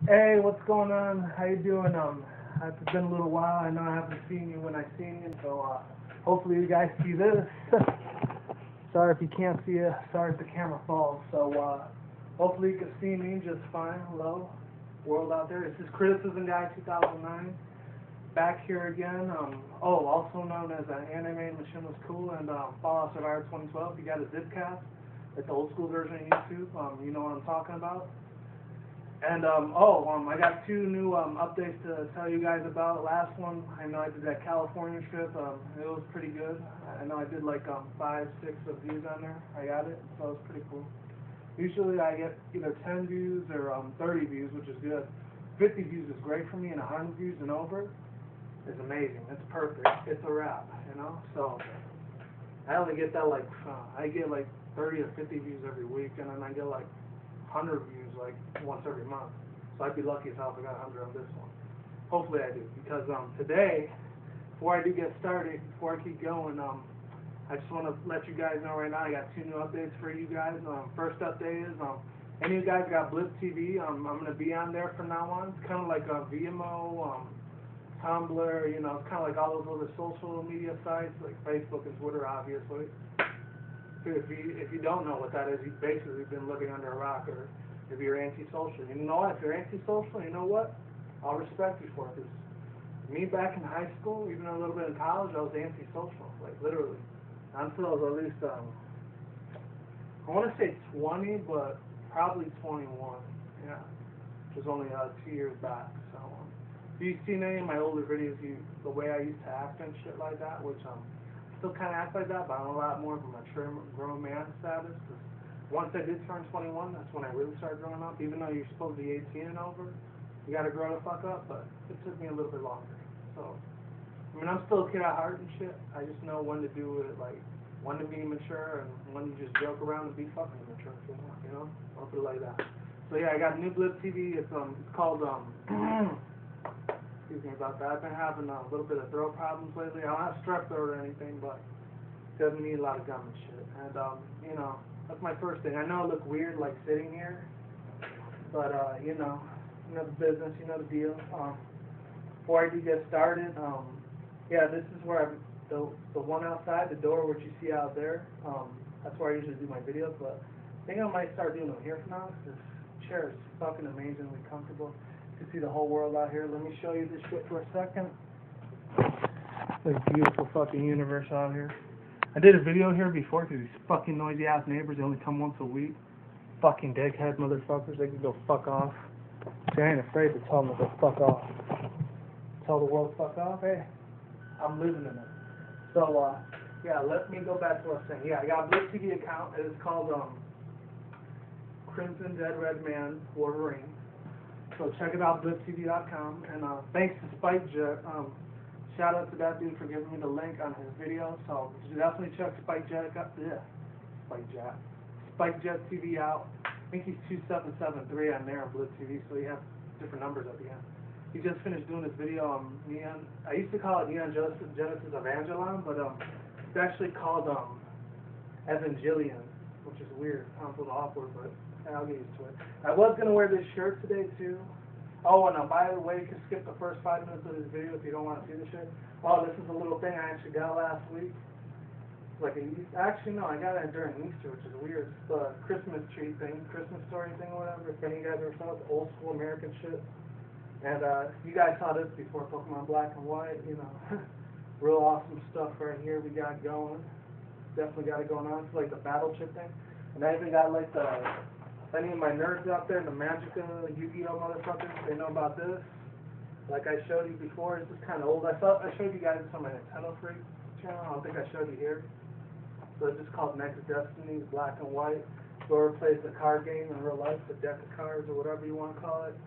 Hey, what's going on? How you doing? It's been a little while. I know I haven't seen you when I seen you, so hopefully you guys see this. Sorry if you can't see it. Sorry if the camera falls. So hopefully you can see me just fine. Hello, world out there. This is Criticism Guy 2009. Back here again. Also known as Anee Michel was cool and Fallout Survivor 2012. You got a zipcast. It's the old school version of YouTube. You know what I'm talking about. And I got two new updates to tell you guys about. Last one, I know I did that California trip. It was pretty good. I know I did like 5, 6 of views on there. I got it, so it was pretty cool. Usually I get either 10 views or 30 views, which is good. 50 views is great for me, and 100 views and over is amazing. It's perfect. It's a wrap, you know. So I only get that I get like 30 or 50 views every week, and then I get like 100 views like once every month. So I'd be lucky as hell if I got 100 on this one. Hopefully I do, because today, before I do get started, before I keep going, I just want to let you guys know right now I got 2 new updates for you guys. First update is any of you guys got Blip TV, I'm going to be on there from now on. It's kind of like Vimeo, Tumblr, you know, it's kind of like all those other social media sites like Facebook and Twitter, obviously. If you don't know what that is, you've basically been living under a rock, or if you're antisocial. You know what? If you're antisocial, you know what? I'll respect you for it. Because me back in high school, even a little bit in college, I was antisocial, like literally. Until I was at least, I want to say 20, but probably 21. Yeah, which was only 2 years back. So, if you've seen any of my older videos, the way I used to act and shit like that, which still kind of act like that, but I'm a lot more of a mature grown man status. Cause once I did turn 21, that's when I really started growing up. Even though you're supposed to be 18 and over, you got to grow the fuck up. But it took me a little bit longer. So, I mean, I'm still a kid at heart and shit. I just know when to do it, like when to be mature and when to just joke around and be fucking mature if you want, you know? I'll put it like that. So yeah, I got a new Blip TV. It's called excuse me about that. I've been having a little bit of throat problems lately. I don't have strep throat or anything, but it doesn't need a lot of gum and shit. And, you know, that's my first thing. I know I look weird, like, sitting here, but, you know the business, you know the deal. Before I do get started, yeah, this is where the one outside, the door, which you see out there, that's where I usually do my videos, but I think I might start doing them here from now, because this chair is fucking amazingly comfortable. You can see the whole world out here. Let me show you this shit for a second. This beautiful fucking universe out here. I did a video here before because these fucking noisy ass neighbors, they only come once a week. Fucking dickhead motherfuckers, they can go fuck off. See, I ain't afraid to tell them to go fuck off. Tell the world fuck off, hey, I'm living in it. So, yeah, let me go back to what I was saying. Yeah, I got a Blip TV account. It's called, Crimson Dead Red Man Wolverine. So check it out, bliptv.com, and thanks to SpikeJet. Shout out to that dude for giving me the link on his video. So definitely check SpikeJet TV out. I think he's 2773 on there on Blip TV, so he has different numbers at the end. He just finished doing this video Neon. I used to call it Neon Genesis Evangelion, but it's actually called Evangelion, which is weird. Sounds a little awkward, but I'll get used to it. I was going to wear this shirt today, too. Oh, and by the way, you can skip the first 5 minutes of this video if you don't want to see the shit. Oh, this is a little thing I actually got last week. Actually, no, I got it during Easter, which is weird. It's the Christmas tree thing, Christmas story thing or whatever. If any of you guys ever saw it, old school American shit. And you guys saw this before, Pokemon Black and White, you know. Real awesome stuff right here we got going. Definitely got it going on. It's like the battle chip thing. And I even got like any of my nerds out there, the Magica, Yu-Gi-Oh motherfuckers, they know about this. Like I showed you before, it's just kind of old. I showed you guys this on my Nintendo Freak channel. I don't think I showed you here. So it's just called Next Destiny, Black and White. Whoever plays the card game in real life, the deck of cards or whatever you want to call it.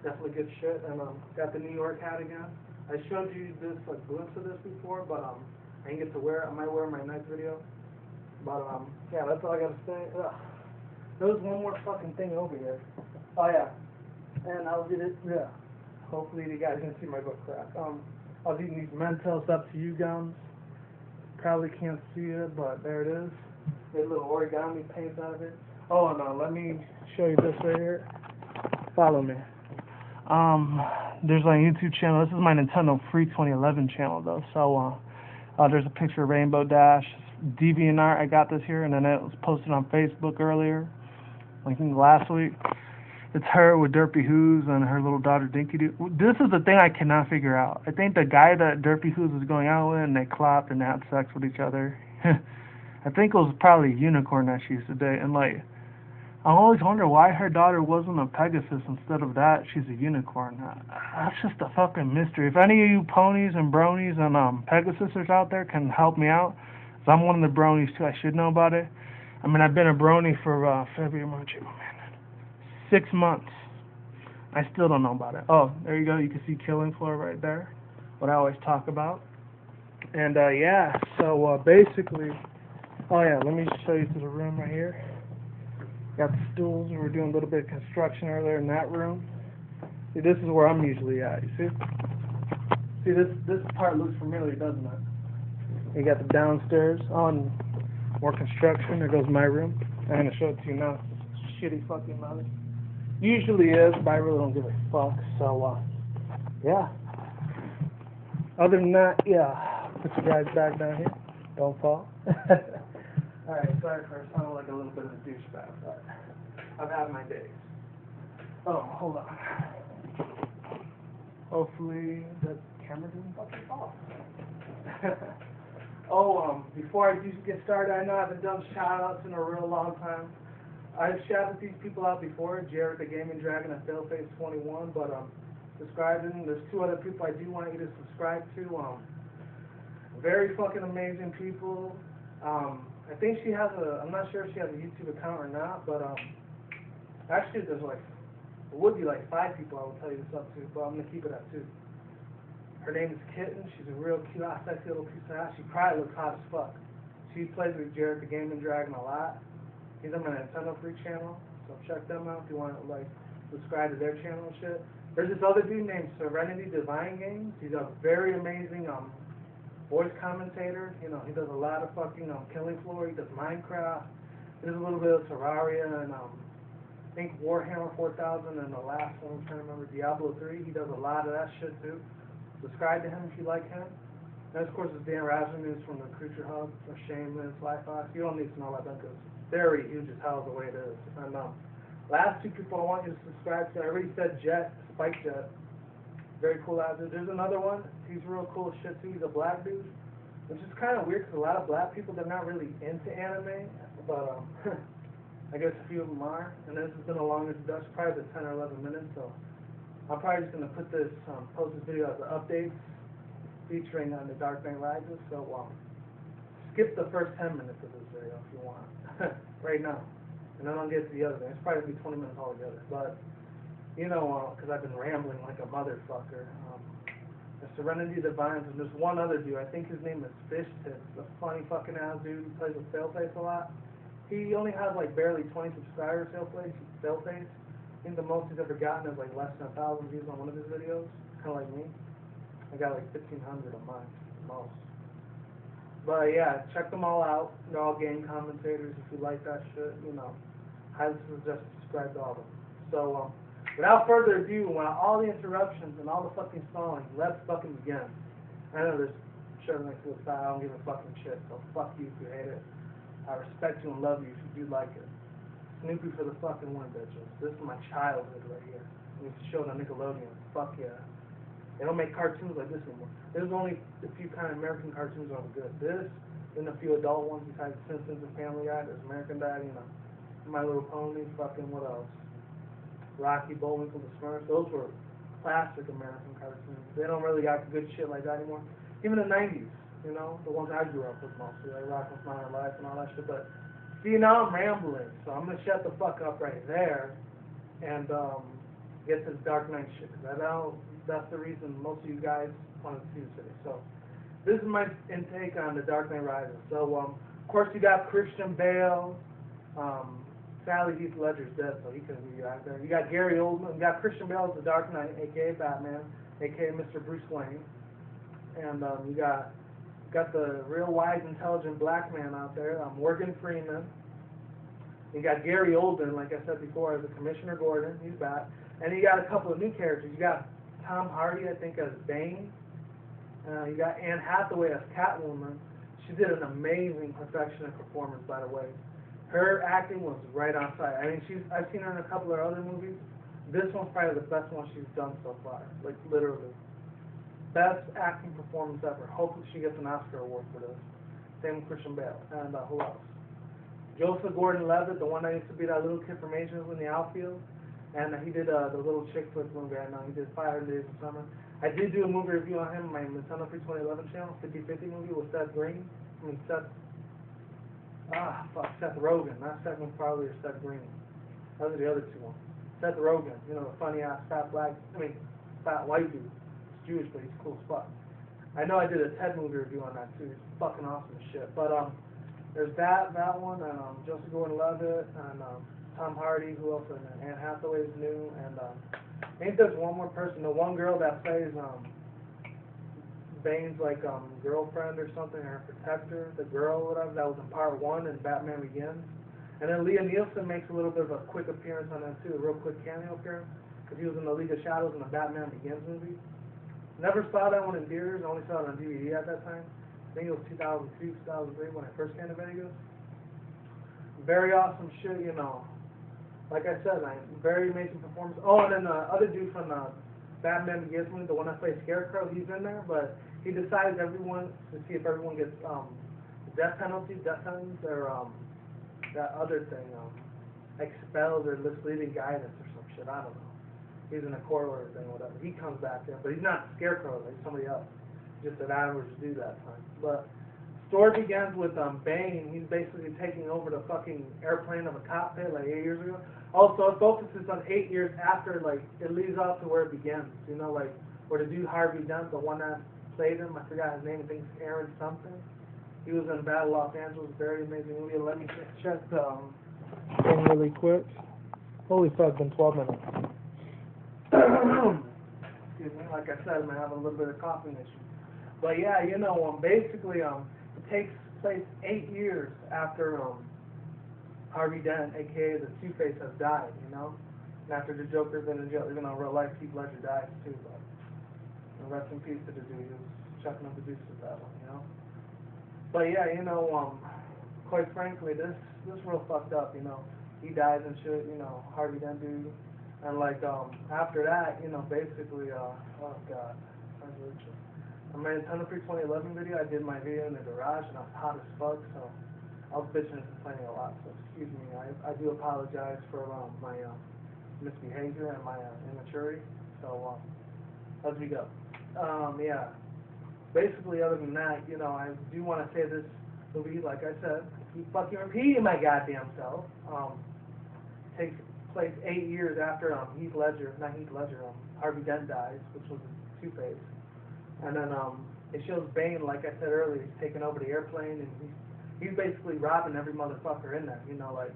Definitely good shit. And got the New York hat again. I showed you this, like, glimpse of this before, but I didn't get to wear it. I might wear it in my next video. But, yeah, that's all I got to say. Ugh. There was one more fucking thing over here. Oh, yeah. And I'll get it, yeah. Hopefully you guys can see my book crack. I was eating these Mentos Up to You gums. Probably can't see it, but there it is. There's a little origami paint out of it. Oh, and let me show you this right here. Follow me. There's my YouTube channel. This is my Nintendo Free 2011 channel though. So there's a picture of Rainbow Dash, DeviantArt. I got this here, and then it was posted on Facebook earlier, like I think last week. It's her with Derpy Who's and her little daughter Dinky Doo. This is the thing I cannot figure out. I think the guy that Derpy Who's was going out with, and they clapped and had sex with each other. I think it was probably a unicorn that she used to date, and like, I always wonder why her daughter wasn't a Pegasus instead of that. She's a unicorn. That's just a fucking mystery. If any of you ponies and bronies and Pegasuses out there can help me out, 'cause I'm one of the bronies too. I should know about it. I mean, I've been a brony for February, March, April, man, 6 months. I still don't know about it. Oh, there you go. You can see Killing Floor right there. What I always talk about. And yeah. So basically, oh yeah. Let me just show you to the room right here. Got the stools. We were doing a little bit of construction earlier in that room. See, this is where I'm usually at. You see? See, this part looks familiar, doesn't it? You got the downstairs on more construction. There goes my room. I'm gonna show it to you now. It's shitty fucking mother. Usually is, but I really don't give a fuck. So yeah. Other than that, yeah. Put you guys back down here. Don't fall. Alright, sorry for sounding like a little bit of a douchebag, but I've had my days. Oh, hold on. Hopefully the camera didn't fucking fall. Before I do get started, I know I haven't done shout-outs in a real long time. I've shouted these people out before, Jared the Gaming Dragon and Failface21, but subscribing. There's 2 other people I do want you to subscribe to. Very fucking amazing people. I think she has I'm not sure if she has a YouTube account or not, but actually there's like, it would be like 5 people I will tell you this up to, but I'm going to keep it at 2. Her name is Kieten. She's a real cute, sexy little piece of ass. She probably looks hot as fuck. She plays with Jared the Gaming Dragon a lot. He's on my Nintendo Free channel, so check them out if you want to like subscribe to their channel and shit. There's this other dude named Serenity Divine Games. He's a very amazing voice commentator. You know, he does a lot of fucking Killing Floor. He does Minecraft. He does a little bit of Terraria and I think Warhammer 4000 and the last one I'm trying to remember, Diablo 3. He does a lot of that shit too. Subscribe to him if you like him. And of course, it's Dan Rasmussen from the Creature Hub, or Shameless, Lifefox. You don't need to know about them because it's very huge as hell the way it is. And last 2 people I want you to subscribe to, I already said Jet, Spike Jet. Very cool out there. There's another one. He's real cool as shit too. He's a black dude, which is kind of weird because a lot of black people, they're not really into anime, but I guess a few of them are. And this has been a long introduction, probably 10 or 11 minutes. So I'm probably just gonna put this, post this video as an update featuring on the Dark Knight Rises. So skip the first 10 minutes of this video if you want, right now, and then I'll get to the other thing. It's probably gonna be 20 minutes altogether, but. You know, because I've been rambling like a motherfucker. The Serenity Divines, and there's one other dude, I think his name is Fish Tips, a funny fucking ass dude. He plays with Failface a lot. He only has like barely 20 subscribers, Failface. I think the most he's ever gotten is like less than 1,000 views on one of his videos, kind of like me. I got like 1,500 on mine, most. But yeah, check them all out. They're all game commentators. If you like that shit, you know, highly suggest subscribe to all of them. So, without further ado, without all the interruptions and all the fucking stalling, let's fucking begin. I know there's shit next to the side, I don't give a fucking shit, so fuck you if you hate it. I respect you and love you if you do like it. Snoopy for the fucking win, bitches. This is my childhood right here. It was shown on Nickelodeon. Fuck yeah. They don't make cartoons like this anymore. There's only a few kind of American cartoons that are good. This, and a few adult ones besides Simpsons and Family Guy. There's American Dad, you know, My Little Pony, fucking what else? Rocky, Bullwinkle, the Smurfs, those were classic American cartoons. They don't really got good shit like that anymore. Even the 90s, you know, the ones I grew up with mostly, like Rock with My Life and all that shit. But, see, now I'm rambling, so I'm going to shut the fuck up right there and get to the Dark Knight shit, because I know that's the reason most of you guys wanted to see this video. So, this is my intake on the Dark Knight Rises. So, of course, you got Christian Bale, Sally Heath Ledger's dead, so he couldn't be out there. You got Gary Oldman. You got Christian Bale as the Dark Knight, a.k.a. Batman, a.k.a. Mr. Bruce Wayne. And you got the real wise, intelligent black man out there, Morgan Freeman. You got Gary Oldman, like I said before, as the Commissioner Gordon. He's back. And you got a couple of new characters. You got Tom Hardy, I think, as Bane. You got Anne Hathaway as Catwoman. She did an amazing perfectionist performance, by the way. Her acting was right on site. I mean, I've seen her in a couple of other movies. This one's probably the best one she's done so far. Like, literally. Best acting performance ever. Hopefully she gets an Oscar award for this. Same with Christian Bale. And who else? Joseph Gordon-Levitt, the one that used to be that little kid from Asians in the outfield. And he did the little chick flick movie I know. He did 500 Days of Summer. I did do a movie review on him on my Nintendo 2011 channel, 50/50 movie with Seth Rogen. Not Seth MacFarlane or Seth Green. Those are the other two ones. Seth Rogen, you know, the funny ass fat white dude. He's Jewish, but he's cool as fuck. I know I did a TED movie review on that too. He's fucking awesome as shit. But there's that one, and Joseph Gordon-Levitt, and Tom Hardy, who else is in it? Anne Hathaway is new, and I think there's one more person. The one girl that plays Bane's like girlfriend or something, or protector, the girl, whatever. That was in part 1 in Batman Begins. And then Liam Neeson makes a little bit of a quick appearance on that too, a real quick cameo appearance, because he was in the League of Shadows in the Batman Begins movie. Never saw that one in theaters, only saw it on DVD at that time. I think it was 2002, 2003 when I first came to Vegas. Very awesome shit, you know. Like I said, very amazing performance. Oh, and then the other dude from the Batman Begins movie, the one that plays Scarecrow, he's in there, but he decides to see if everyone gets death sentence, or that other thing, expelled or misleading guidance or some shit. I don't know. He's in a court order thing, whatever. He comes back there, but he's not Scarecrow, like somebody else. Just an average dude that time. But story begins with Bane. He's basically taking over the fucking airplane of a cockpit like 8 years ago. Also, it focuses on 8 years after, like, it leads up to where it begins. You know, like, where the dude Harvey Dent, the one that played him, I forgot his name, I think it's Aaron something. He was in Battle Los Angeles, very amazing movie. Let me check the thing really quick. Holy fuck, it's been 12 minutes. Excuse me, like I said, I'm having a little bit of coughing issue. But yeah, you know, basically, it takes place 8 years after Harvey Dent, aka the Two-Face, has died, you know? And after the Joker's been in jail, even though in real life Heath Ledger died too, but rest in peace to the dude. He was chucking up the deuce with that one, you know? But yeah, you know, quite frankly, this real fucked up, you know. He dies and shit, you know, Harvey Dent dude. And like, after that, you know, basically, oh god, on my Nintendo 2011 video, I did my video in the garage, and I was hot as fuck, so I was bitching and complaining a lot, so excuse me. I do apologize for my misbehavior and my immaturity, so as we go. Yeah. Basically, other than that, you know, I do want to say this movie, like I said, keep fucking repeating my goddamn self, takes place 8 years after Harvey Dent dies, which was Two-Face. And then it shows Bane, like I said earlier, he's taking over the airplane, and he's basically robbing every motherfucker in there, you know, like,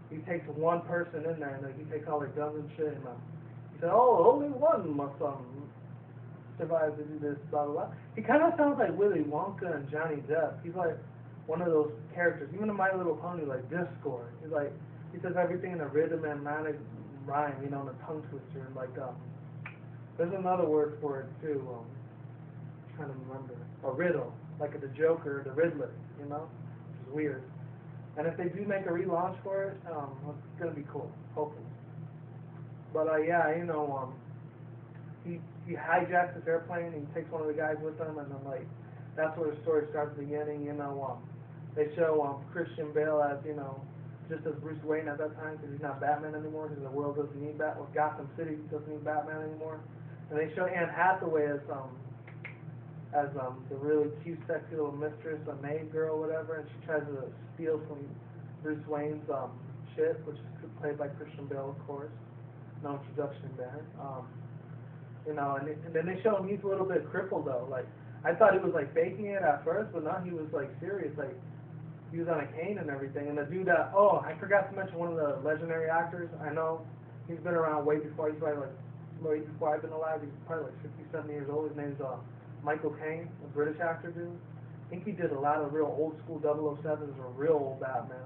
he takes one person in there, and like, he takes all their guns and shit, and he said, oh, only one must survive to do this, blah, blah, blah. He kind of sounds like Willy Wonka and Johnny Depp. He's like one of those characters, even in My Little Pony, like Discord. He's like, he says everything in a rhythm and manic rhyme, you know, in a tongue twister, and like, there's another word for it too, I'm trying to remember, a riddle, like the Joker, the Riddler, you know, which is weird. And if they do make a relaunch for it, it's gonna be cool, hopefully. But yeah, you know, he hijacks this airplane, and he takes one of the guys with him, and then like that's where the story starts beginning. You know, they show Christian Bale as, you know, just as Bruce Wayne at that time, because he's not Batman anymore, because the world doesn't need Batman. Well, Gotham City doesn't need Batman anymore. And they show Anne Hathaway as the really cute, sexy little mistress, a maid girl, whatever, and she tries to steal from Bruce Wayne's shit, which is played by Christian Bale, of course. No introduction there. You know, and then they show him, he's a little bit crippled though. Like, I thought he was like faking it at first, but no, he was like serious. Like, he was on a cane and everything. And the dude that, oh, I forgot to mention one of the legendary actors. I know he's been around way before. He's probably like way before I've been alive. He's probably like 60, 70 years old. His name's Michael Caine, a British actor dude. I think he did a lot of real old school 007s or real old Batman.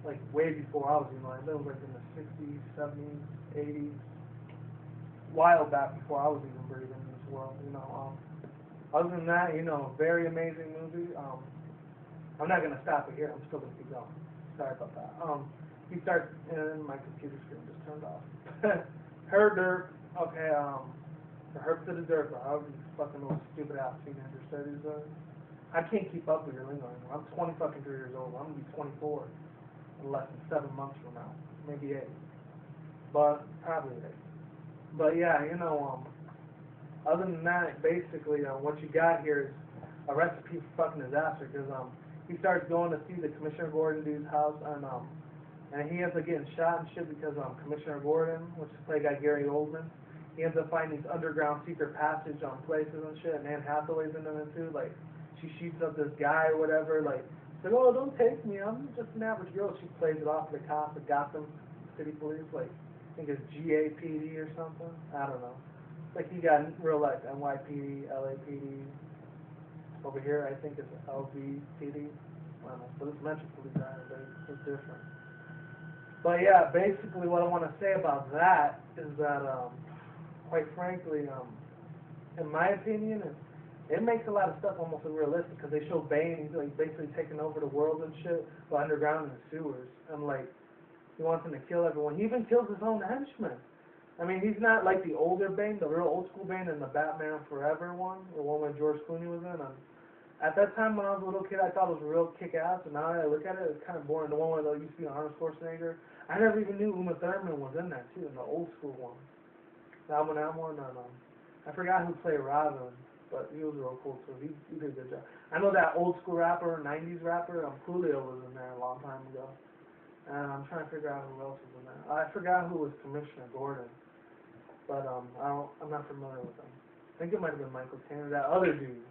Like way before I was in line. That was like in the 60s, 70s, 80s. while back before I was even breathing in this world, you know. Other than that, you know, very amazing movie. I'm not gonna stop it here. I'm still gonna keep going. Sorry about that. He starts, and my computer screen just turned off. Her dirt. Okay. The herb to the dirt. However you fucking little stupid ass teenager studies. I can't keep up with your lingo anymore. I'm 20 fucking 3 years old. I'm gonna be 24 in less than 7 months from now, maybe 8. But probably 8. But yeah, you know, other than that, basically, what you got here is a recipe for fucking disaster. Because he starts going to see the Commissioner Gordon dude's house, and he ends up getting shot and shit because Commissioner Gordon, which is played by Gary Oldman, he ends up finding these underground secret passage on places and shit. And Anne Hathaway's in them too. Like, she shoots up this guy or whatever. Like, she's like, oh, don't take me. I'm just an average girl. She plays it off to the cops at Gotham City Police. Like, I think it's GAPD or something. I don't know. Like, you got real life NYPD, LAPD. Over here, I think it's LVPD. I don't know. But it's Metro Police. It's different. But yeah, basically what I want to say about that is that, quite frankly, in my opinion, it makes a lot of stuff almost unrealistic because they show Bane, he's like basically taking over the world and shit, but underground in the sewers. And like, he wants him to kill everyone. He even kills his own henchmen. I mean, he's not like the older Bane, the real old school Bane in the Batman Forever one, the one where George Clooney was in. At that time when I was a little kid, I thought it was real kick-ass, and now that I look at it, it's kind of boring. The one where there used to be Arnold Schwarzenegger. I never even knew Uma Thurman was in that, too, in the old school one. That one, I forgot who played Robin, but he was real cool, too. He did a good job. I know that old school rapper, 90s rapper, Coolio was in there a long time ago. And I'm trying to figure out who else was in there. I forgot who was Commissioner Gordon, but I'm not familiar with him. I think it might have been Michael Tanner, that other dude.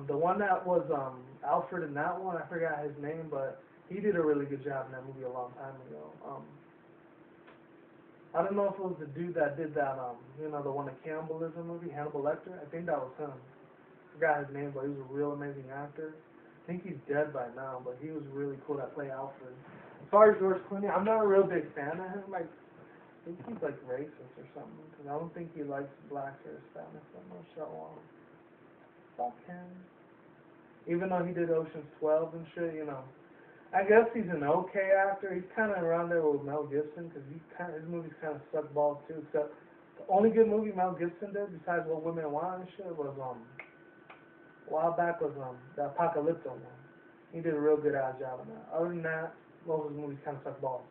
The one that was Alfred in that one, I forgot his name, but he did a really good job in that movie a long time ago. I don't know if it was the dude that did that, you know, the one, the cannibalism movie, Hannibal Lecter. I think that was him. Forgot his name, but he was a real amazing actor. I think he's dead by now, but he was really cool to play Alfred. As far as George Clooney, I'm not a real big fan of him. Like, I think he's like racist or something, because I don't think he likes blacks or Hispanics. I'm not sure why. Fuck him. Even though he did Ocean's 12 and shit, you know. I guess he's an okay actor. He's kind of around there with Mel Gibson, because his movies kind of suck balls too. Except the only good movie Mel Gibson did, besides What Women Want and shit, was a while back was the Apocalypto one. He did a real good ass job on that. Other than that, most of his movies kind of suck balls.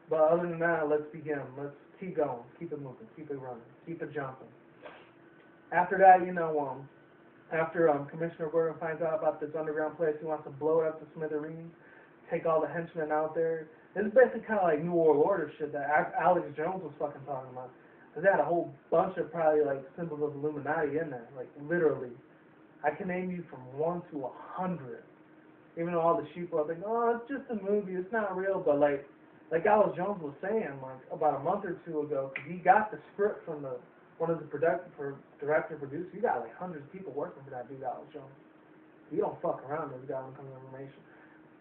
But other than that, let's begin. Let's keep going, keep it moving, keep it running, keep it jumping. After that, you know, after Commissioner Gordon finds out about this underground place, he wants to blow it up to smithereens, take all the henchmen out there. This is basically kind of like New World Order shit that Alex Jones was fucking talking about. They had a whole bunch of probably like symbols of Illuminati in there, like literally. I can name you from 1 to 100. Even though all the sheep are like, oh, it's just a movie, it's not real. But like Alex Jones was saying, like about a month or two ago, because he got the script from one of the director, producer. You got like hundreds of people working for that dude, Alex Jones. You don't fuck around with this guy when it comes to information.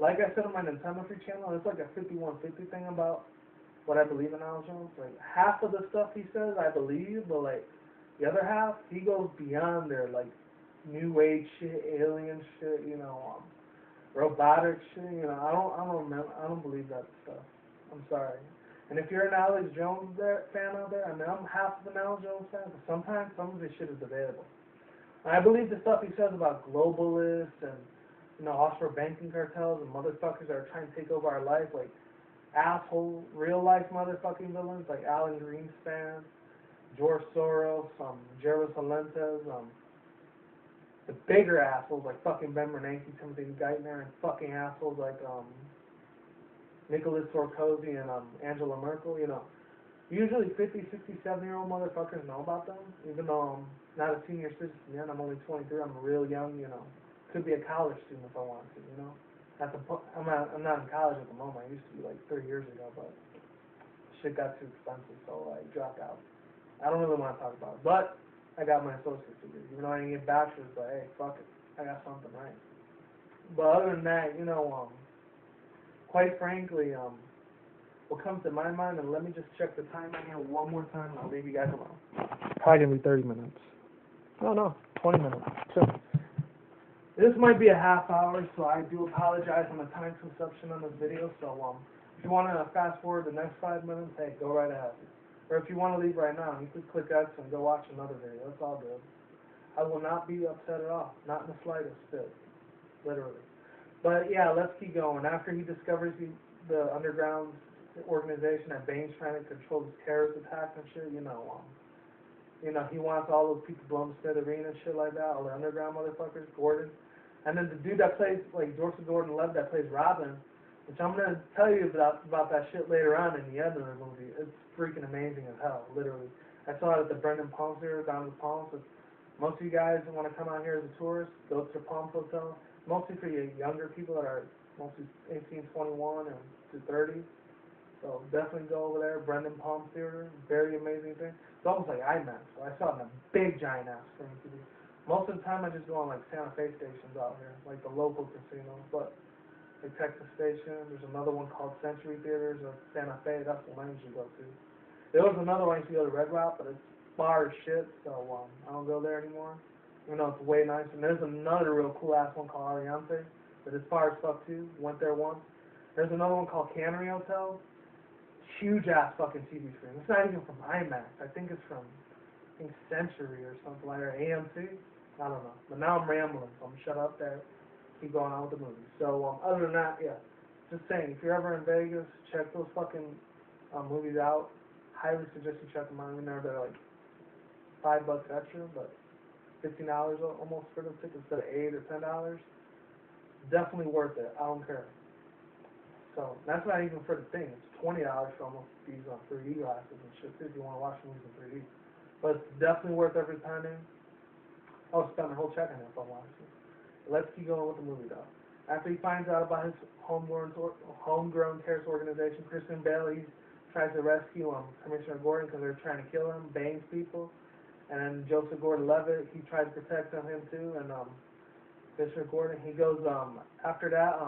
Like I said on my Nintendo Free channel, it's like a 5150 thing about what I believe in Alex Jones. Like half of the stuff he says I believe, but like the other half, he goes beyond their like new age shit, alien shit, you know, robotic shit. You know, I don't believe that stuff. I'm sorry. And if you're an Alex Jones fan out there, I mean, I'm half of an Alex Jones fan, but sometimes some of this shit is debatable. And I believe the stuff he says about globalists and, you know, offshore banking cartels and motherfuckers that are trying to take over our life, like asshole, real-life motherfucking villains like Alan Greenspan, George Soros, Jervis Valentes, the bigger assholes like fucking Ben Bernanke, Timothy Geithner, and fucking assholes like Nicholas Sarkozy and Angela Merkel, you know. Usually 50, 60, 70-year-old motherfuckers know about them, even though I'm not a senior citizen yet. I'm only 23. I'm real young, you know. Could be a college student if I wanted to, you know. I'm not in college at the moment. I used to be like 3 years ago, but shit got too expensive, so I dropped out. I don't really want to talk about it, but I got my associate's degree. Even though I didn't get bachelor's, but hey, fuck it. I got something right. But other than that, you know, quite frankly, what comes to my mind, and let me just check the time on here one more time, and I'll leave you guys alone. Probably going to be 30 minutes. No, 20 minutes. Sure. This might be a half hour, so I do apologize on the time consumption on this video. So if you want to fast forward the next 5 minutes, hey, go right ahead. Or if you want to leave right now, you can click X and go watch another video. It's all good. I will not be upset at all. Not in the slightest bit. Literally. But yeah, let's keep going. After he discovers the underground organization that Bane's trying to control this terrorist attack and shit, you know, he wants all those people blown to smithereens and shit like that, all the underground motherfuckers, Gordon. And then the dude that plays, like, Joseph Gordon-Levitt that plays Robin, which I'm going to tell you about that shit later on in the end of the movie. It's freaking amazing as hell, literally. I saw it at the Brendan Palms here, down in the Palms. Most of you guys who want to come out here as a tourist, go to the Palms Hotel. Mostly for you younger people that are mostly 18, 21, and to 30. So definitely go over there. Brendan Palms Theater, very amazing thing. It's almost like IMAX. So I saw it in a big giant ass screen. Most of the time I just go on like Santa Fe stations out here, like the local casinos. But like Texas Station, there's another one called Century Theaters or Santa Fe. That's the one I usually go to. There was another one I used to go to Red Rock, but it's far as shit, so I don't go there anymore. You know, it's way nicer. And there's another real cool ass one called Aliante, but it's far as fuck too. Went there once. There's another one called Cannery Hotel. Huge ass fucking TV screen. It's not even from IMAX. I think it's from Century or something like that. AMC. I don't know. But now I'm rambling, so I'm gonna shut up there. Keep going on with the movie. So other than that, yeah. Just saying, if you're ever in Vegas, check those fucking movies out. Highly suggest you check them out. They're like $5 extra, but $15 almost for the ticket instead of $8 or $10. Definitely worth it. I don't care. So that's not even for the thing. It's $20 for almost these 3D glasses and shit too if you want to watch movies in 3D. But it's definitely worth every penny. I'll spend the whole check on it if I want to. Let's keep going with the movie though. After he finds out about his homegrown terrorist organization, Chrisitan Bale, he tries to rescue Commissioner Gordon because they're trying to kill him, Bane's people. And then Joseph Gordon-Levitt, he tries to protect him too. And Commissioner Gordon, he goes, after that,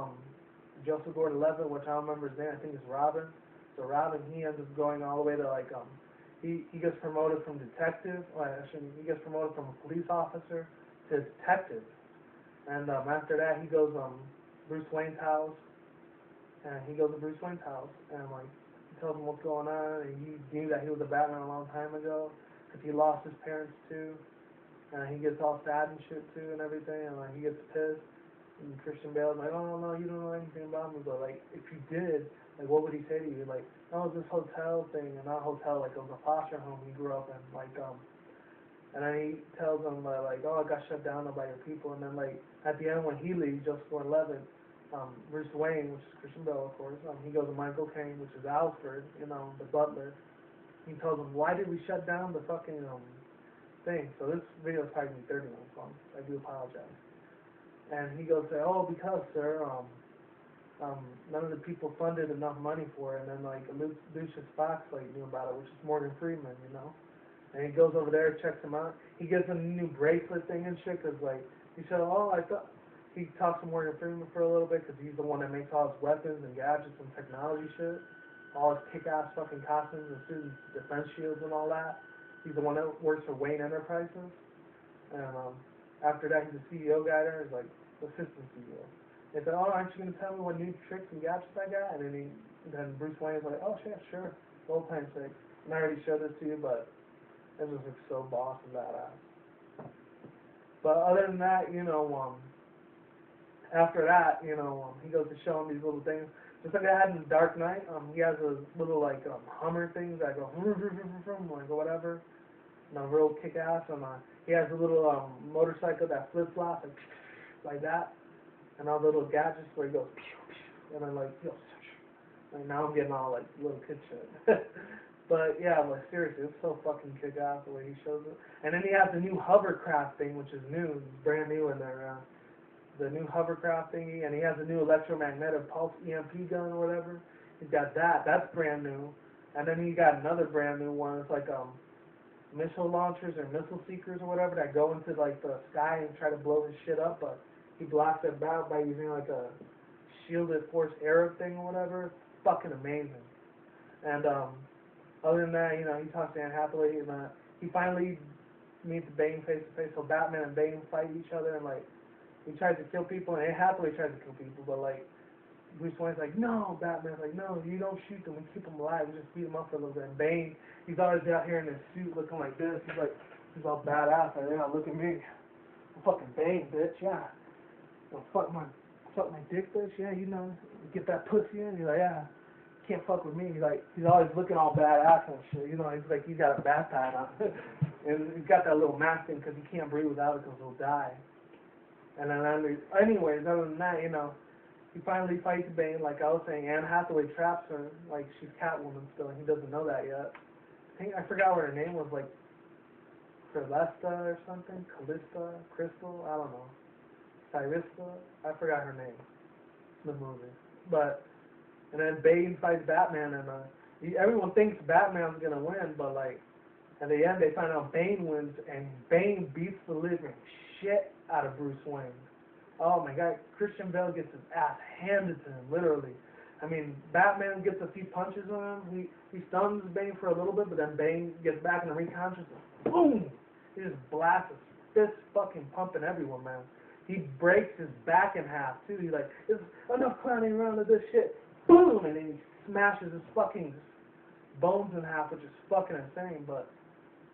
Joseph Gordon-Levitt, which I don't remember his name, I think it's Robin. So Robin, he ends up going all the way to like, he gets promoted from detective, he gets promoted from a police officer to detective. And after that, he goes Bruce Wayne's house, and he goes to Bruce Wayne's house, and like he tells him what's going on, and he knew that he was a Batman a long time ago, because he lost his parents too, and he gets all sad and shit too, and everything, and like he gets pissed, and Christian Bale's like, oh no, you don't know anything about me, but like if you did, like what would he say to you? Like, oh, it's this hotel thing, and not a hotel, like it was a foster home he grew up in, like and then he tells him like, oh, I got shut down by your people, and then like at the end when he leaves, Joseph Gordon-Levitt, Bruce Wayne, which is Christian Bale, of course, he goes to Michael Caine, which is Alfred, the butler. He tells him, why did we shut down the fucking thing? So this video is probably 30 minutes long. I do apologize. And he goes, oh, because, sir, none of the people funded enough money for it. And then, like, Lucius Fox, like, knew about it, which is Morgan Freeman, And he goes over there, checks him out. He gets him a new bracelet thing and shit, because, like, he said, oh, I thought... He talks to Morgan Freeman for a little bit, because he's the one that makes all his weapons and gadgets and technology shit. All his kick-ass fucking costumes and suits, defense shields and all that. He's the one that works for Wayne Enterprises. And after that, he's the CEO guy there. He's like, assistant CEO. They said, oh, aren't you going to tell me what new tricks and gadgets I got? And then Bruce Wayne's like, oh, shit, sure. Old time's sake. And I already showed this to you, but it was like so boss and badass. But other than that, after that, he goes to show him these little things. Just like I had in Dark Knight, he has those little, like, Hummer things that go, like, whatever. Real kick-ass. And he has a little motorcycle that flip-flops, like that. And all the little gadgets where he goes, and I'm like, yo, like, now I'm getting all, like, little kid shit. But, yeah, like, seriously, it's so fucking kick-ass the way he shows it. And then he has the new hovercraft thing, which is new. It's brand new in there. The new hovercraft thingy, and he has a new electromagnetic pulse EMP gun or whatever. He's got that. That's brand new. And then he got another brand new one. It's like missile launchers or missile seekers or whatever that go into like the sky and try to blow his shit up, but he blocks it out by using like a shielded force arrow thing or whatever. It's fucking amazing. And other than that, you know, he talks to Anne Hathaway, and he finally meets Bane face to face. So Batman and Bane fight each other, and like he tries to kill people, and Anne Hathaway tries to kill people, but like Bruce Wayne's like, no, Batman's like, no, you don't shoot them, we keep them alive, we just beat them up for a little bit. And Bane, he's always out here in his suit looking like this. He's like, he's all badass. Like, yeah, look at me, I'm fucking Bane, bitch. Yeah, you know, fuck my dick, bitch. Yeah, you know, get that pussy in. He's like, yeah, can't fuck with me. He's like, he's always looking all badass and shit. You know, he's like, he's got a bat pad on, and he's got that little mask thing because he can't breathe without it because he'll die. And then, anyways, other than that, you know, he finally fights Bane. Like I was saying, Anne Hathaway traps her, like she's Catwoman still, and he doesn't know that yet. I forgot what her name was, like Celesta or something, Callista, Crystal, I don't know, Cyrista, I forgot her name in the movie. But, and then Bane fights Batman, and everyone thinks Batman's gonna win, but like, at the end they find out Bane wins, and Bane beats the living shit out of Bruce Wayne. Oh my God, Christian Bale gets his ass handed to him, literally. I mean, Batman gets a few punches on him. He stuns Bane for a little bit, but then Bane gets back in the reconscious and boom! He just blasts his fist fucking pumping everyone, man. He breaks his back in half, too. He's like, there's enough clowning around with this shit. Boom! And then he smashes his fucking bones in half, which is fucking insane, but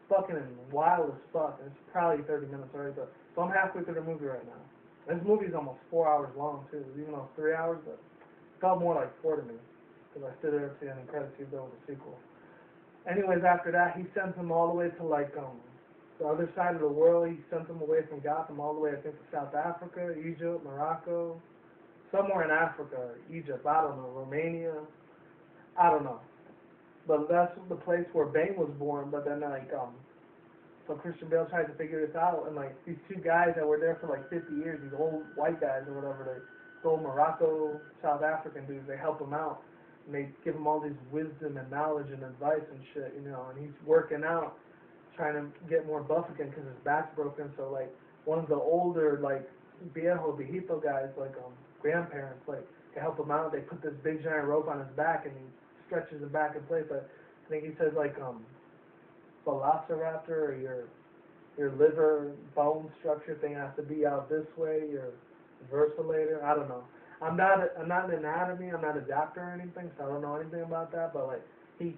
fucking wild as fuck. And it's probably 30 minutes already, but so I'm halfway through the movie right now. This movie's almost 4 hours long, too, even though it's 3 hours, but it felt more like 4 to me, because I stood there at the end and credits see there was a sequel. Anyways, after that, he sends him all the way to, like, the other side of the world. He sends him away from Gotham all the way, I think, to South Africa, Egypt, Morocco, somewhere in Africa, Egypt, I don't know, Romania, I don't know. But that's the place where Bane was born, but then, like, so Christian Bale tried to figure this out, and like these two guys that were there for like 50 years, these old white guys or whatever, these old Morocco, South African dudes, they help him out, and they give him all this wisdom and knowledge and advice and shit, you know, and he's working out, trying to get more buff again because his back's broken, so like one of the older, like, viejito guys, like grandparents, like, to help him out, they put this big giant rope on his back, and he stretches him back in place, but I think he says like, velociraptor, or your liver bone structure thing has to be out this way, your versilator, I don't know. I'm not an anatomy, I'm not a doctor or anything, so I don't know anything about that, but like he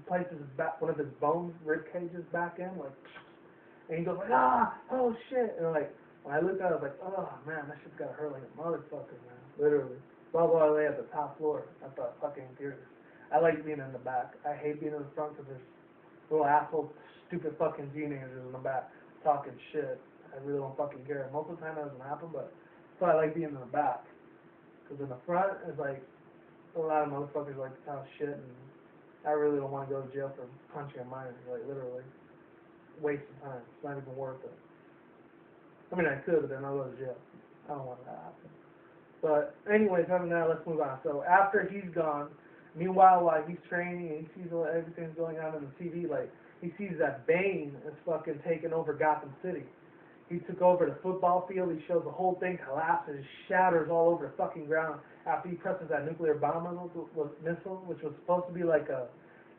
places one of his bone rib cages back in, like, and he goes like, oh shit, and like when I looked at it, I was like, oh man, that shit's gotta hurt like a motherfucker, man, literally. Blah blah, lay at the top floor at the fucking theater. I like being in the back. I hate being in the front because there's little asshole, stupid fucking teenagers in the back talking shit. I really don't fucking care. Most of the time that doesn't happen, but I like being in the back. Because in the front, it's like a lot of motherfuckers like to talk shit, and I really don't want to go to jail for punching a minor. Like, literally. Waste of time. It's not even worth it. I mean, I could, but then I'll go to jail. I don't want that to happen. But anyways, other than that, let's move on. So after he's gone, meanwhile, while he's training and he sees everything's going on the TV, like, he sees that Bane is fucking taking over Gotham City. He took over the football field. He shows the whole thing collapses, shatters all over the fucking ground after he presses that nuclear bomb missile, which was supposed to be like a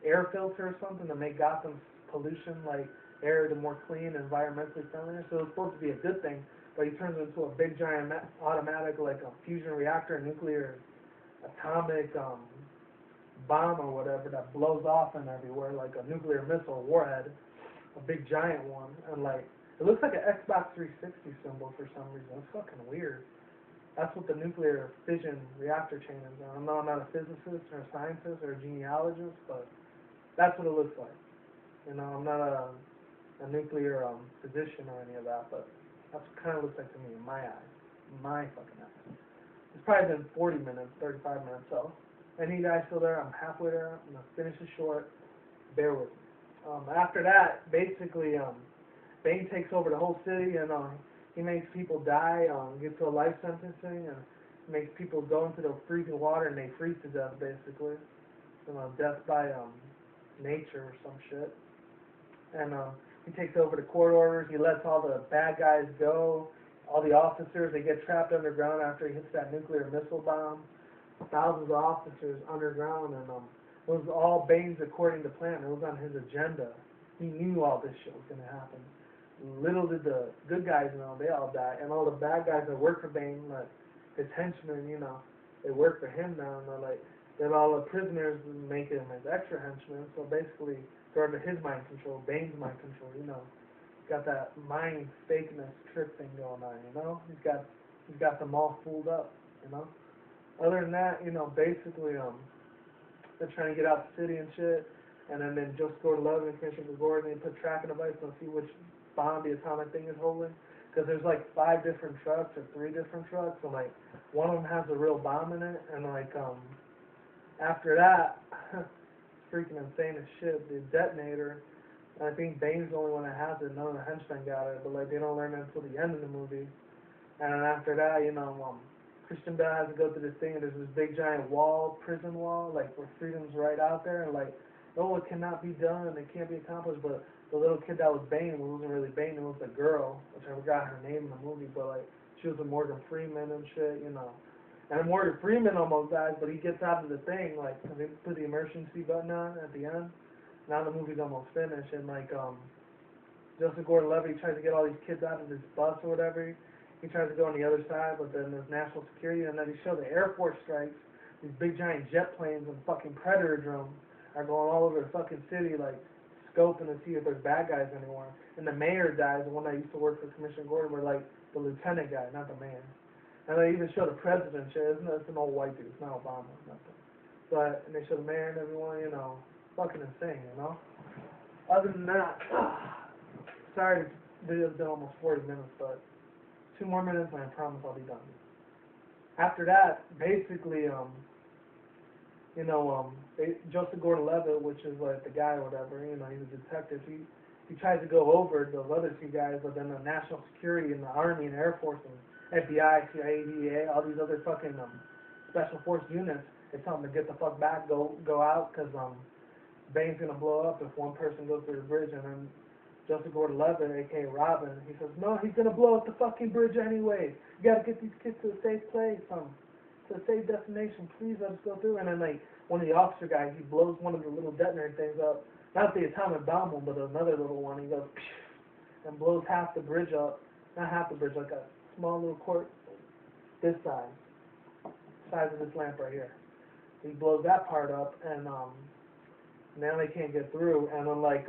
air filter or something to make Gotham's pollution, like, air to more clean and environmentally friendly. So it was supposed to be a good thing, but he turns it into a big giant automatic, like a fusion reactor, nuclear, atomic, bomb or whatever that blows off and everywhere, like a nuclear missile warhead, a big giant one, and like it looks like an Xbox 360 symbol for some reason. It's fucking weird. That's what the nuclear fission reactor chain is. I know I'm not a physicist or a scientist or a genealogist, but that's what it looks like. You know, I'm not a nuclear physician or any of that, but that's what it kind of looks like to me in my eyes, my fucking eyes. It's probably been 40 minutes, 35 minutes, so. Any guys still there? I'm halfway there. I'm going to finish it short. Bear with me. After that, basically, Bane takes over the whole city, and he makes people die, gets to a life sentencing, and makes people go into the freezing water, and they freeze to death, basically. You know, death by nature or some shit. And he takes over the court orders. He lets all the bad guys go. All the officers, they get trapped underground after he hits that nuclear missile bomb. Thousands of officers underground, and It was all Bane's according to plan. It was on his agenda. He knew all this shit was gonna happen. Little did the good guys know, they all died. And all the bad guys that work for Bane, like his henchmen, you know, they work for him now, and they're all the prisoners making him as extra henchmen. So basically, they're under his mind control, Bane's mind control, you know. He's got that mind fakeness trick thing going on, you know. He's got them all fooled up, you know. Other than that, you know, basically, they're trying to get out the city and shit, and then Joseph Gordon-Levitt and Commissioner Gordon, they put tracking device and see which bomb the atomic thing is holding, because there's like 5 different trucks or 3 different trucks, and like one of them has a real bomb in it, and like after that, it's freaking insane as shit. The detonator, and I think Bane's the only one that has it. None of the henchmen got it, but like they don't learn it until the end of the movie. And then after that, you know, Christian Bale has to go through this thing, and there's this big giant wall, prison wall, like where freedom's right out there, and like, oh, it cannot be done, it can't be accomplished, but the little kid that was Bane, well, it wasn't really Bane, it was the girl, which I forgot her name in the movie, but like, she was with Morgan Freeman and shit, you know. And Morgan Freeman almost dies, but he gets out of the thing, like, they put the emergency button on at the end. Now the movie's almost finished, and like, Joseph Gordon-Levitt tries to get all these kids out of this bus or whatever. He tries to go on the other side, but then there's national security, and then he shows the Air Force strikes. These big giant jet planes and fucking Predator drones are going all over the fucking city, like, scoping to see if there's bad guys anymore. And the mayor dies, the one that used to work for Commissioner Gordon, where like the lieutenant guy, not the mayor. And they even show the president shit. It's an old white dude, it's not Obama or nothing. But, and they show the mayor and everyone, you know, fucking insane, you know? Other than that, sorry, the video's been almost 40 minutes, but 2 more minutes and I promise I'll be done. After that, basically, you know, Joseph Gordon-Levitt, which is like the guy or whatever, you know, he's a detective. He tries to go over those other 2 guys, but then the national security and the Army and Air Force and FBI, CIA, DEA, all these other fucking special force units, they tell him to get the fuck back, go out, because Bane's gonna blow up if one person goes through the bridge. And then Joseph Gordon-Levitt, aka Robin, he says, no, he's gonna blow up the fucking bridge anyway. You gotta get these kids to a safe place, to a safe destination. Please let us go through. And then like one of the officer guys, he blows one of the little detonator things up. Not the atomic bomb one, but another little one. He goes and blows half the bridge up. Not half the bridge, like a small little court this size of this lamp right here. He blows that part up, and now they can't get through. And then like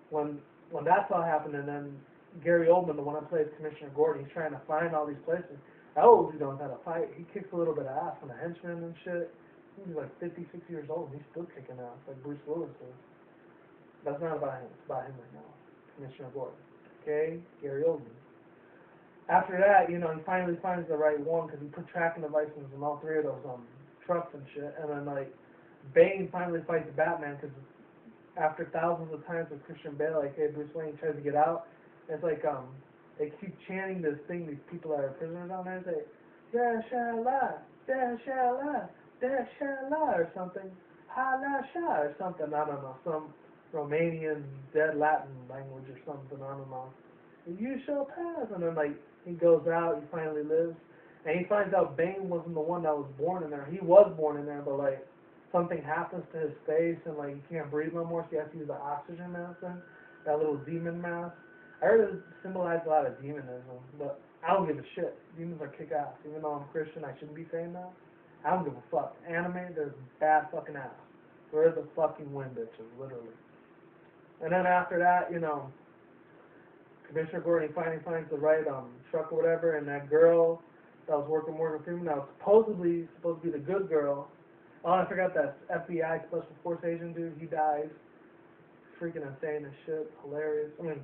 when that's all happened, and then Gary Oldman, the one that plays Commissioner Gordon, he's trying to find all these places. That old dude knows how to fight. He kicks a little bit of ass from the henchmen and shit. He's like 56 years old, and he's still kicking ass, like Bruce Willis is. That's not about him. It's about him right now. Commissioner Gordon. Okay? Gary Oldman. After that, you know, he finally finds the right one, because he put tracking devices in all 3 of those trucks and shit. And then, like, Bane finally fights Batman, because after thousands of times with Christian Bale, like, hey, Bruce Wayne tries to get out, it's like, they keep chanting this thing, these people that are prisoners on there, say, Da sha-la, da sha-la, da sha-la, or something, ha-la-sha, or something, I don't know, some Romanian, dead Latin language or something, I don't know. You shall pass, and then, like, he goes out, he finally lives, and he finds out Bane wasn't the one that was born in there. He was born in there, but, like, something happens to his face, and, like, he can't breathe no more, so he has to use the oxygen mask then, that little demon mask. I heard it symbolized a lot of demonism, but I don't give a shit. Demons are kick-ass. Even though I'm Christian, I shouldn't be saying that. I don't give a fuck. Anime, there's bad fucking ass. Where's the fucking wind, bitches, literally. And then after that, you know, Commissioner Gordon finally finds the right truck or whatever, and that girl that was working Morgan Freeman, that was supposedly supposed to be the good girl. Oh, I forgot that FBI Special Force agent dude, he dies. Freaking insane as shit, hilarious. I mean,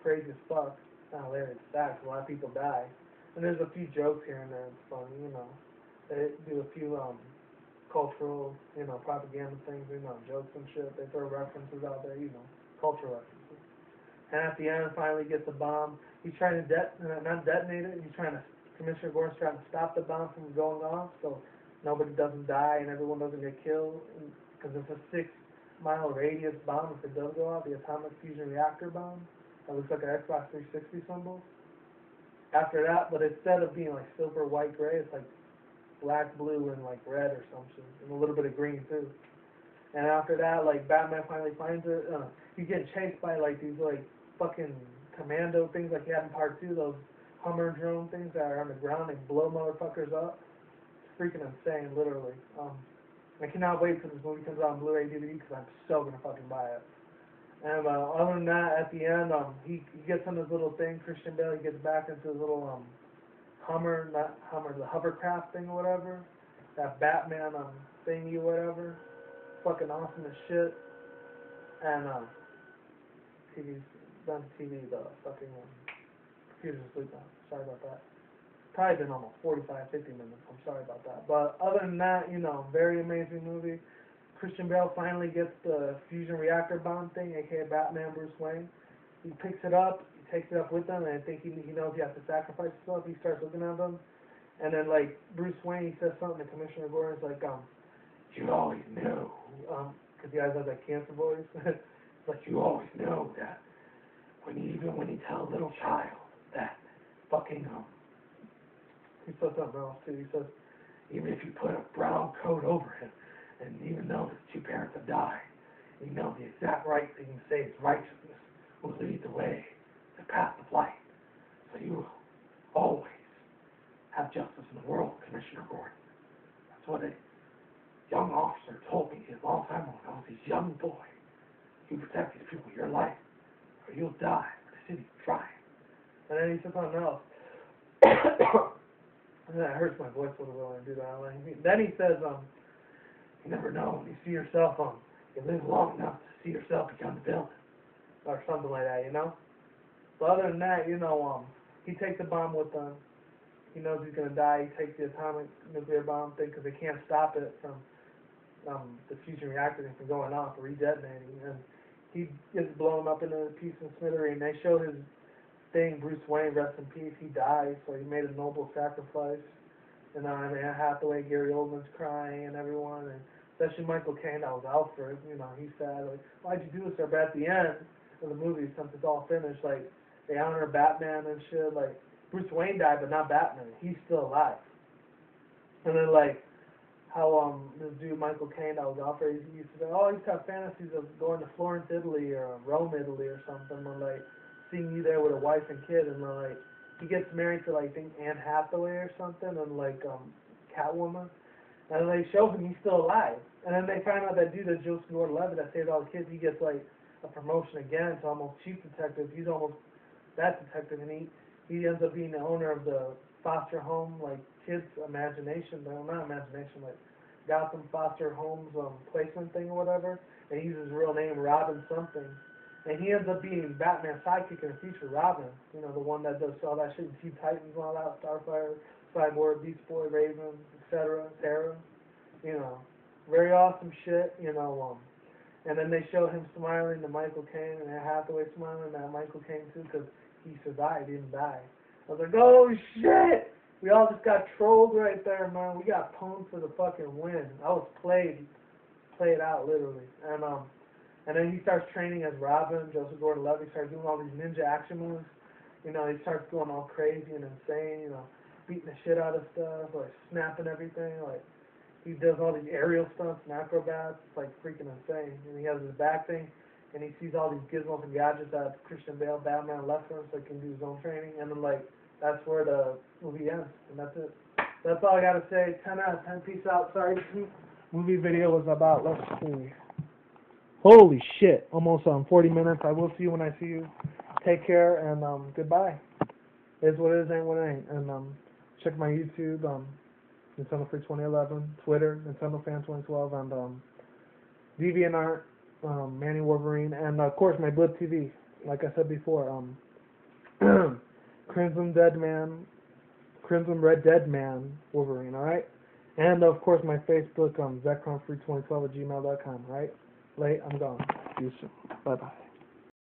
crazy as fuck. It's not hilarious, it's sad, 'cause a lot of people die. And there's a few jokes here and there, it's funny, you know. They do a few cultural, you know, propaganda things, you know, jokes and shit. They throw references out there, you know, cultural references. And at the end, finally gets the bomb. He's trying to not detonate it. He's trying to, Commissioner Gordon's trying to stop the bomb from going off, so nobody doesn't die and everyone doesn't get killed. Because it's a 6-mile radius bomb. If it does go off, the atomic fusion reactor bomb. That looks like an Xbox 360 symbol. After that, but instead of being like silver, white, gray, it's like black, blue, and like red or something, and a little bit of green too. And after that, like, Batman finally finds it. He's getting chased by, like, these, like, fucking commando things like he had in part 2, those Hummer drone things that are on the ground and blow motherfuckers up. It's freaking insane, literally. I cannot wait till this movie comes out on Blu-ray DVD because I'm so gonna fucking buy it. And other than that, at the end, he gets on his little thing, Christian Bale, he gets back into his little Hummer, not Hummer, the hovercraft thing or whatever, that Batman thingy or whatever. Fucking awesome as shit. And TV's done TV, the fucking computer's asleep now. Sorry about that. Probably been almost 45, 50 minutes. I'm sorry about that. But other than that, you know, very amazing movie. Christian Bale finally gets the fusion reactor bomb thing, aka Batman Bruce Wayne. He picks it up, he takes it up with him, and I think he knows he has to sacrifice himself. He starts looking at them, and then like Bruce Wayne, he says something to Commissioner Gordon's like, you always know, because he always has that cancer voice. It's like, you always know that when you tell a little child that fucking he says something else too. He says, even if you put a brown coat over him, and even though his 2 parents have died, you know the exact right thing to say is righteousness will lead the way to path of light. So you will always have justice in the world, Commissioner Gordon. That's what a young officer told me a long time ago when I was a young boy. You protect these people with your life, or you'll die for the city trying. And then he says something else. And that hurts my voice a little bit when I do that. Then he says, you never know when you see yourself you live long enough to see yourself become the villain. Or something like that, you know? But other than that, you know, he takes the bomb with him. He knows he's going to die. He takes the atomic nuclear bomb thing because they can't stop it from the fusion reactor from going off or redetonating. And he gets blown up into a piece of smithery, and they show his thing, Bruce Wayne, rest in peace. He dies, so he made a noble sacrifice. And I mean, Hathaway, Gary Oldman's crying, and everyone, and especially Michael Caine, that was Alfred. You know, he's sad. Like, why'd you do this, sir? But at the end of the movie, since it's all finished, like, they honor Batman and shit. Like, Bruce Wayne died, but not Batman. He's still alive. And then, like, how this dude Michael Caine, that was Alfred, he used to say, oh, he used to have fantasies of going to Florence, Italy, or Rome, Italy, or something, and like seeing you there with a wife and kid, and like he gets married to like I think Anne Hathaway or something, and like Catwoman, and they show him he's still alive, and then they find out that dude that Joseph Gordon-Levitt that saved all the kids, he gets like a promotion again to almost chief detective. He's almost that detective, and he ends up being the owner of the foster home, like kids imagination, well, not imagination, like Gotham foster homes placement thing or whatever, and he uses his real name Robin something, and he ends up being Batman's sidekick in the future, Robin, you know, the one that does all that shit, Teen Titans and all that, Starfire, Cyborg, Beast Boy, Raven, etc., Terra, you know, very awesome shit, you know, and then they show him smiling to Michael Caine, and Hathaway smiling at Michael Caine too, because he survived, he didn't die. I was like, oh shit! We all just got trolled right there, man. We got pwned for the fucking win. I was played out literally. And then he starts training as Robin. Joseph Gordon-Levitt starts doing all these ninja action moves. You know, he starts going all crazy and insane. You know, beating the shit out of stuff, like snapping everything. Like he does all these aerial stunts and acrobats. It's like freaking insane. And he has his back thing, and he sees all these gizmos and gadgets that Christian Bale, Batman left him, so he can do his own training. And then like that's where the movie ends, and that's it. That's all I gotta say. 10 out of 10. Peace out. Sorry, this movie video was about, let's see. Holy shit, almost 40 minutes. I will see you when I see you. Take care, and goodbye. It is what it is, ain't what it ain't. And check my YouTube, Nintendo Free 2011, Twitter, Nintendo Fan 2012, and DeviantArt, Manny Wolverine, and of course my Blip TV. Like I said before, Crimson Red Dead Man Wolverine, alright? And of course my Facebook, ZechronFree2012 at gmail.com, alright? Late, I'm gone. See you soon. Bye bye.